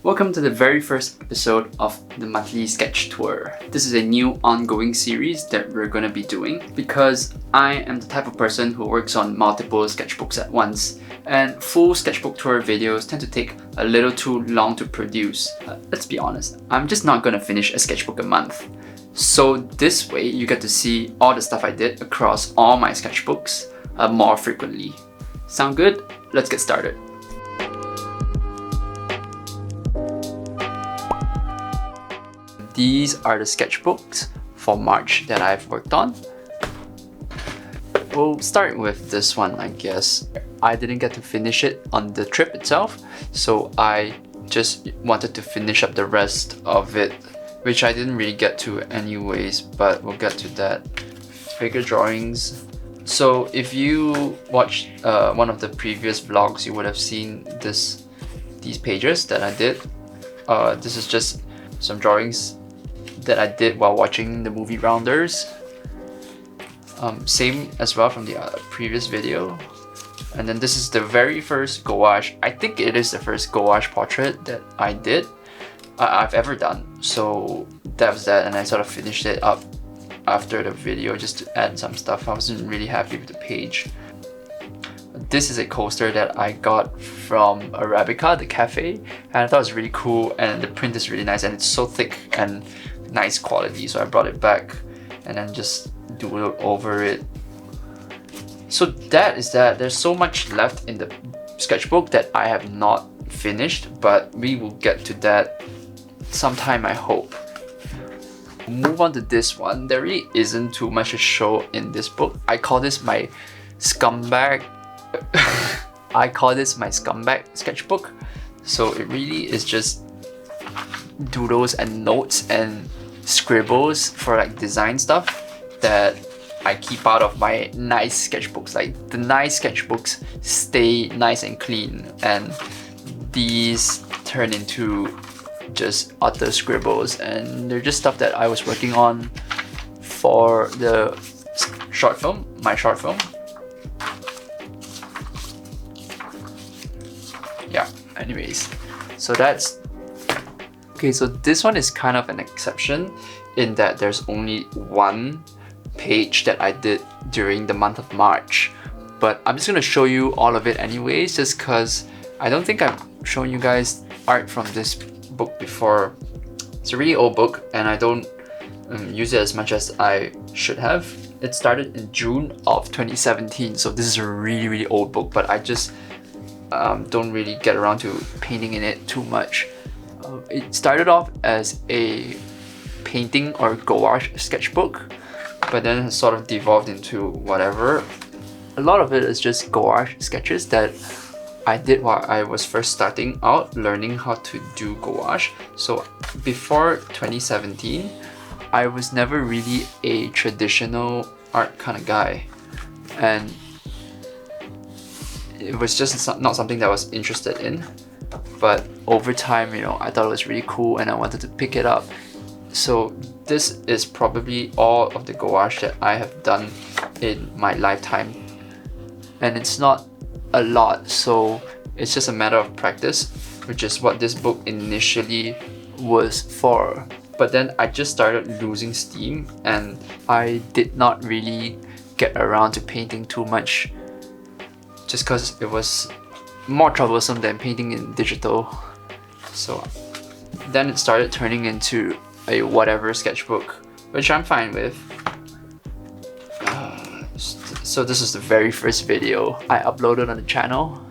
Welcome to the very first episode of the monthly sketch tour. This is a new ongoing series that we're going to be doing because I am the type of person who works on multiple sketchbooks at once, and full sketchbook tour videos tend to take a little too long to produce. Let's be honest, I'm just not going to finish a sketchbook a month. So this way you get to see all the stuff I did across all my sketchbooks more frequently. Sound good? Let's get started. These are the sketchbooks for March that I've worked on. We'll start with this one, I guess. I didn't get to finish it on the trip itself, so I just wanted to finish up the rest of it, which I didn't really get to anyways, but we'll get to that. Figure drawings. So if you watched one of the previous vlogs, you would have seen these pages that I did. This is just some drawings that I did while watching the movie Rounders. Same as well from the previous video. And then this is the very first gouache. I think it is the first gouache portrait that I did, I've ever done. So that was that, and I sort of finished it up after the video just to add some stuff. I wasn't really happy with the page. This is a coaster that I got from Arabica, the cafe, and I thought it was really cool, and the print is really nice, and it's so thick and nice quality, so I brought it back and then just doodled over it. So that is that. There's so much left in the sketchbook that I have not finished, but we will get to that sometime, I hope. Move on to this one. There really isn't too much to show in this book. I call this my scumbag sketchbook. So it really is just doodles and notes and scribbles for like design stuff that I keep out of my nice sketchbooks. Like the nice sketchbooks stay nice and clean, and these turn into just utter scribbles, and they're just stuff that I was working on for the short film, my short film. Yeah, anyways, so that's okay. So this one is kind of an exception in that there's only one page that I did during the month of March, but I'm just gonna show you all of it anyways, just cause I don't think I've shown you guys art from this book before. It's a really old book and I don't use it as much as I should have. It started in June of 2017, so this is a really old book, but I just don't really get around to painting in it too much. It started off as a painting or gouache sketchbook, but then it sort of devolved into whatever. A lot of it is just gouache sketches that I did while I was first starting out learning how to do gouache. So before 2017, I was never really a traditional art kind of guy, and it was just not something that I was interested in. But over time, you know, I thought it was really cool and I wanted to pick it up. So this is probably all of the gouache that I have done in my lifetime, and it's not a lot, so it's just a matter of practice, which is what this book initially was for. But then I just started losing steam and I did not really get around to painting too much, just because it was more troublesome than painting in digital. So then it started turning into a whatever sketchbook, which I'm fine with. So this is the very first video I uploaded on the channel.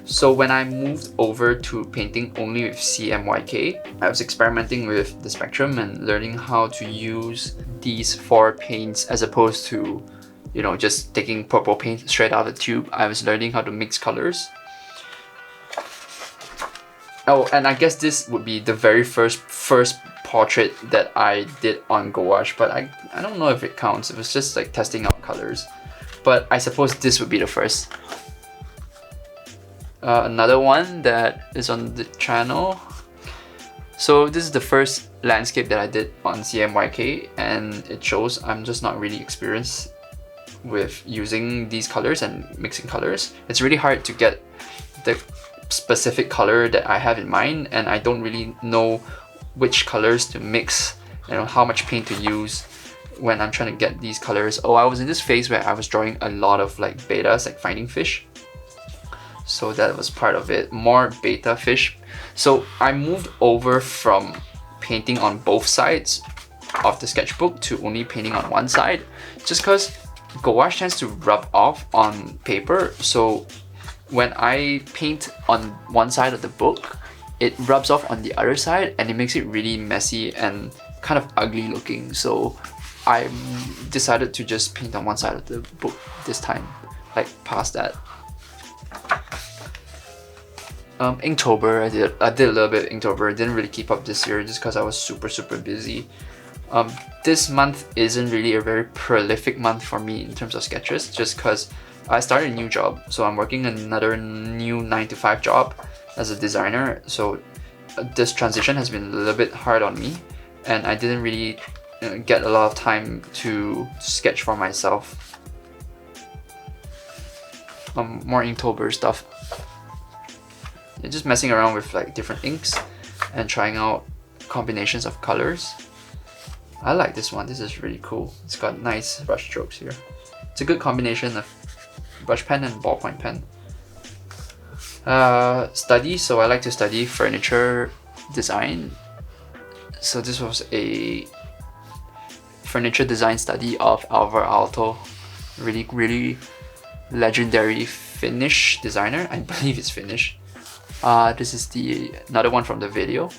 So when I moved over to painting only with CMYK, I was experimenting with the spectrum and learning how to use these four paints as opposed to, you know, just taking purple paint straight out of the tube. I was learning how to mix colors. Oh, and I guess this would be the very first portrait that I did on gouache, but I don't know if it counts. It was just like testing out colors. But I suppose this would be the first. Another one that is on the channel. So this is the first landscape that I did on CMYK, and it shows I'm just not really experienced with using these colors and mixing colors. It's really hard to get the specific color that I have in mind, and I don't really know which colors to mix, how much paint to use when I'm trying to get these colors. I was in this phase where I was drawing a lot of like betas, like finding fish. So that was part of it, more beta fish. So I moved over from painting on both sides of the sketchbook to only painting on one side, just because gouache tends to rub off on paper. So when I paint on one side of the book, it rubs off on the other side and it makes it really messy and kind of ugly looking. So I decided to just paint on one side of the book this time, like past that. Inktober, I did a little bit of Inktober. I didn't really keep up this year just because I was super busy. This month isn't really a very prolific month for me in terms of sketches, just because I started a new job. So I'm working another new 9-to-5 job as a designer. So this transition has been a little bit hard on me, and I didn't really get a lot of time to sketch for myself. More Inktober stuff. Just messing around with like different inks and trying out combinations of colors. I like this one. This is really cool. It's got nice brush strokes here. It's a good combination of brush pen and ballpoint pen. Study. So I like to study furniture design. So this was a furniture design study of Alvar Aalto. Really legendary Finnish designer. I believe it's Finnish. This is another one from the video.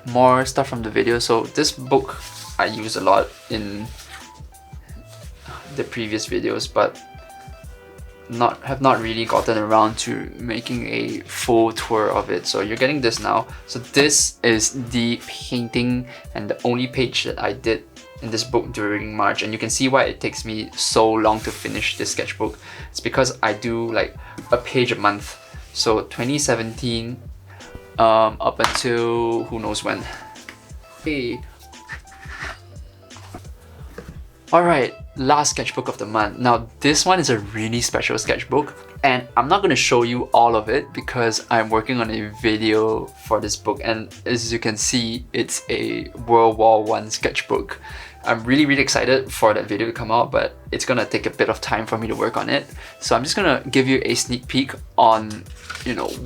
More stuff from the video. So this book I use a lot in the previous videos, but have not really gotten around to making a full tour of it. So you're getting this now. So this is the painting and the only page that I did in this book during March, and you can see why it takes me so long to finish this sketchbook. It's because I do like a page a month. So 2017 up until who knows when. Hey. Alright, last sketchbook of the month. Now this one is a really special sketchbook, and I'm not going to show you all of it because I'm working on a video for this book, and as you can see, it's a World War I sketchbook. I'm really excited for that video to come out, but it's gonna take a bit of time for me to work on it. So I'm just gonna give you a sneak peek on,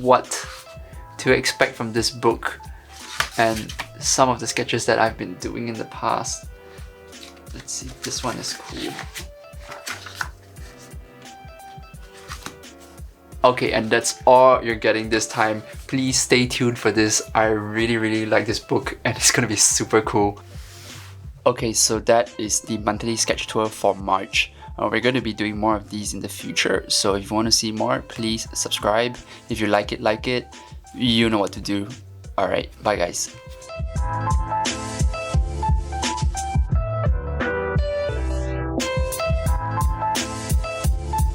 what to expect from this book and some of the sketches that I've been doing in the past. Let's see, this one is cool. Okay, and that's all you're getting this time. Please stay tuned for this. I really like this book, and it's gonna be super cool. Okay, so that is the monthly sketch tour for March. We're going to be doing more of these in the future, so if you want to see more, please subscribe. If you like it, you know what to do. Alright, bye guys.